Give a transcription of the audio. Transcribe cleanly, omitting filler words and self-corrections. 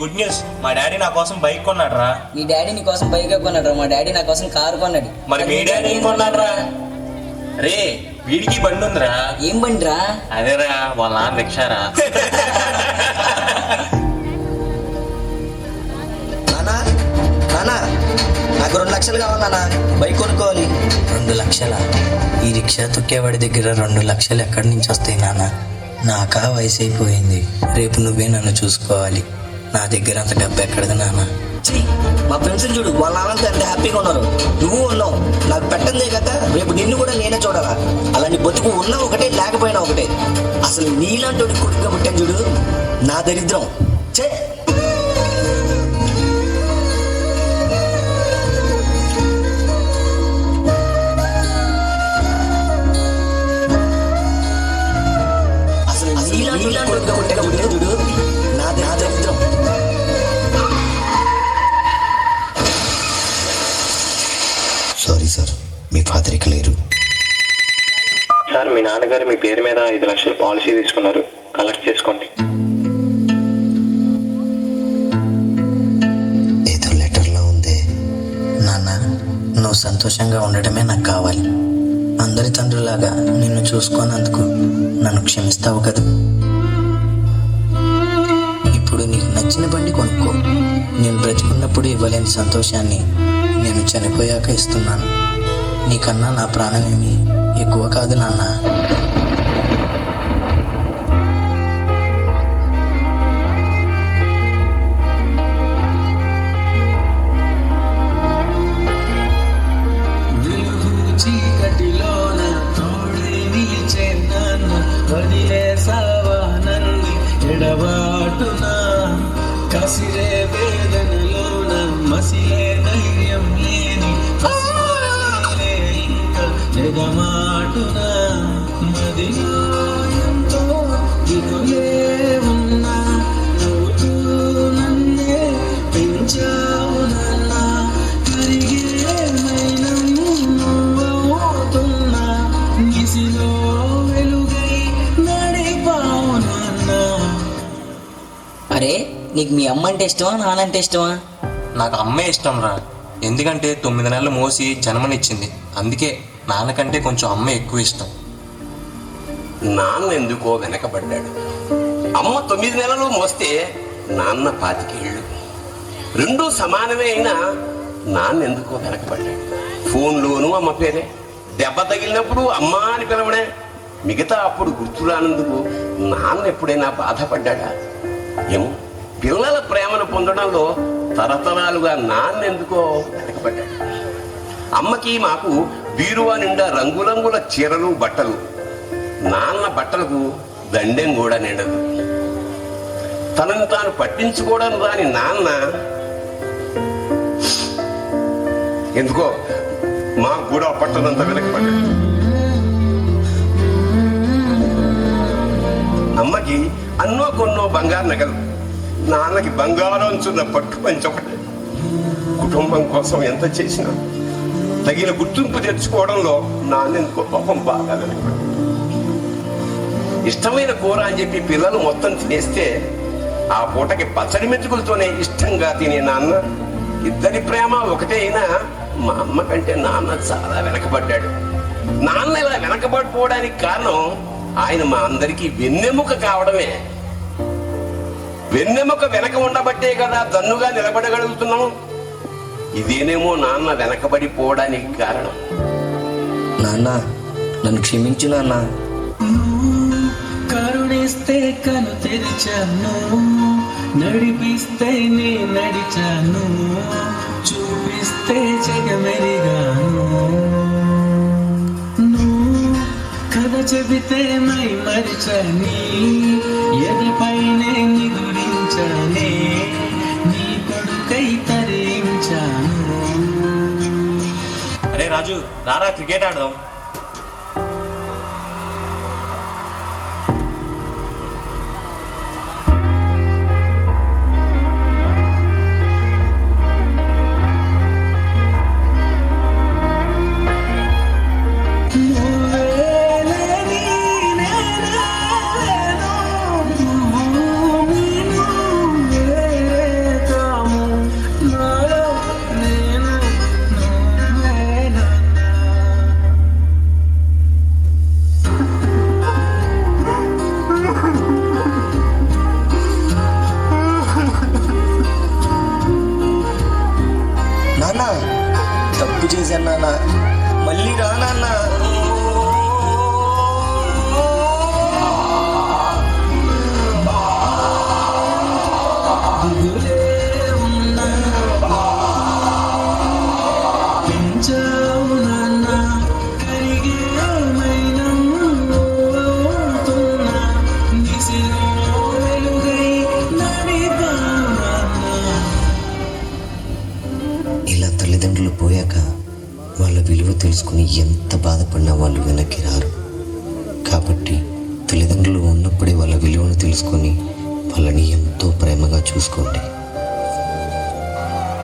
Good news, మా daddy నా కోసం బైక్ కొన్నాడు రా. మీ డాడీ నీ కోసం బైక్ కొన్నాడు, మా డాడీ నా కోసం కారు కొన్నాడు. మరి మీ డాడీ ఏం కొన్నాడు రా? రే వీడికి బండి ఉందిరా. ఏం బండి రా? అదేరా వాళ్ళ నాన్న రిక్షారా. నాకు 2 లక్షలు కావాలి నాన్న, బైక్ కొనుక్కోవాలి. 2 లక్షల? ఈ రిక్షా తొక్కేవాడి దగ్గర 2 లక్షలు ఎక్కడి నుంచి వస్తాయి నాన్న? నాకా వయసు అయిపోయింది, రేపు నువ్వే నన్ను చూసుకోవాలి. నా దగ్గర అంత డబ్బు ఎక్కడది నాన్న? మా ఫ్రెండ్స్ చూడు, వాళ్ళ నాన్నతో ఎంత హ్యాపీగా ఉన్నారు, నువ్వు ఉన్నావు. నాకు పెట్టందే కాక రేపు నిన్ను కూడా నేనే చూడాలా. అలాంటి బతుకు ఉన్నా ఒకటే, లేకపోయినా ఒకటే. అసలు నీలాంటి కొడుకుగా పుట్టాను చూడు, నా దరిద్రం. చే సారీ సార్, మీ ఫాదర్ ఇక లేరు. సార్ మీ నాన్నగారు మీ పేరు మీద 5 లక్షలు పాలసీ తీసుకున్నారు, కలెక్ట్ చేసుకోండి. ఏదో లెటర్లో ఉంది. నాన్న, నువ్వు సంతోషంగా ఉండటమే నాకు కావాలి. అందరి తండ్రులాగా నిన్ను చూసుకోనందుకు నన్ను క్షమిస్తావు కదా. ఇప్పుడు నీకు నచ్చిన బండి కొనుక్కో. నేను బ్రతికున్నప్పుడు ఇవ్వలేని సంతోషాన్ని నేను చనిపోయాక ఇస్తున్నాను. నీకన్నా నా ప్రాణమేమి ఎక్కువ కాదు నాన్న. కసిరే వేదనలోన మసిలే ధైర్యం లేని ఇంకా ఎగమాటున మదిలో ఎంతో దిగులే ఉన్నా నువ్వు నన్నే పెంచావు నాన్న. కరిగేమైనా నువ్వవుతున్నా గిసిలో వెలుగై నడిపావు నాన్న. అరే నీకు మీ అమ్మ అంటే ఇష్టమా, నాన్నంటే ఇష్టమా? నాకు అమ్మే ఇష్టం రా. ఎందుకంటే 9 నెలలు మోసి జన్మనిచ్చింది, అందుకే నాన్నకంటే కొంచెం అమ్మే ఎక్కువ ఇష్టం. నాన్న ఎందుకో వెనకబడ్డాడు. అమ్మ 9 నెలలు మోస్తే నాన్న 25 ఏళ్ళు. రెండూ సమానమే అయినా నాన్న ఎందుకో వెనకబడ్డాడు. ఫోన్లోనూ అమ్మ పేరే, దెబ్బ తగిలినప్పుడు అమ్మ అని పిలవడే. మిగతా అప్పుడు గుర్తురానందుకు నాన్న ఎప్పుడైనా బాధపడ్డా? ఏమో, పిల్లల ప్రేమను పొందడంలో తరతరాలుగా నాన్న ఎందుకో వెనకబడ్డాడు. అమ్మకి మాకు బీరువా నిండా రంగురంగుల చీరలు బట్టలు, నాన్న బట్టలకు దండెం కూడా నిండదు. తనను తాను పట్టించుకోవడం రాని నాన్న ఎందుకో మాకు కూడా పట్టదంతా వెనకబడ్డాడు. అమ్మకి అన్నో కొన్నో బంగారు నగలు, నాన్నకి బంగారం చున్న పట్టు పంచొకటి. కుటుంబం కోసం ఎంత చేసినా తగిన గుర్తింపు తెచ్చుకోవడంలో నాన్నెందుకో పాపం బాగా వెనకబడ్డాడు. ఇష్టమైన కూర అని చెప్పి పిల్లలు మొత్తం తినేస్తే ఆ పూటకి పచ్చడి మెతుకులతోనే ఇష్టంగా తినే నాన్న. ఇద్దరి ప్రేమ ఒకటే అయినా మా అమ్మ కంటే నాన్న చాలా వెనకబడ్డాడు. నాన్న ఇలా వెనకబడిపోవడానికి కారణం ఆయన మా అందరికీ వెన్నెముక కావడమే. వెన్నెముక వెనక ఉండబట్టే కదా దన్నుగా నిలబడగలుగుతున్నాం. ఇదేనేమో నాన్న వెనకబడిపోవడానికి కారణం. నాన్న, నన్ను క్షమించు నాన్న. కరుణిస్తే కను తెరిచాను, నడిపిస్తే నే నడిచాను, చూపిస్తే జగమెరిగాను. కథ చెబితే మై మరిచని, ఎదపైనే నిదురించనే, నీ కొడుకై తరించాను. అరే రాజు, రారా క్రికెట్ ఆడదాం. నాన్న తప్పు చేశాను నాన్న, మళ్ళీ రా నాన్న. దిగులే ఉన్నా పెంచావు నాన్న, కరిగేమైనా అవుతున్నా, నిసిలో వెలుగై నడిపావు నాన్న. ఇలా తల్లిదండ్రులు పోయాక వాళ్ళ విలువ తెలుసుకుని ఎంత బాధపడినా వాళ్ళు వెనక్కి రారు. కాబట్టి తల్లిదండ్రులు ఉన్నప్పుడే వాళ్ళ విలువను తెలుసుకొని వాళ్ళని ఎంతో ప్రేమగా చూసుకోండి.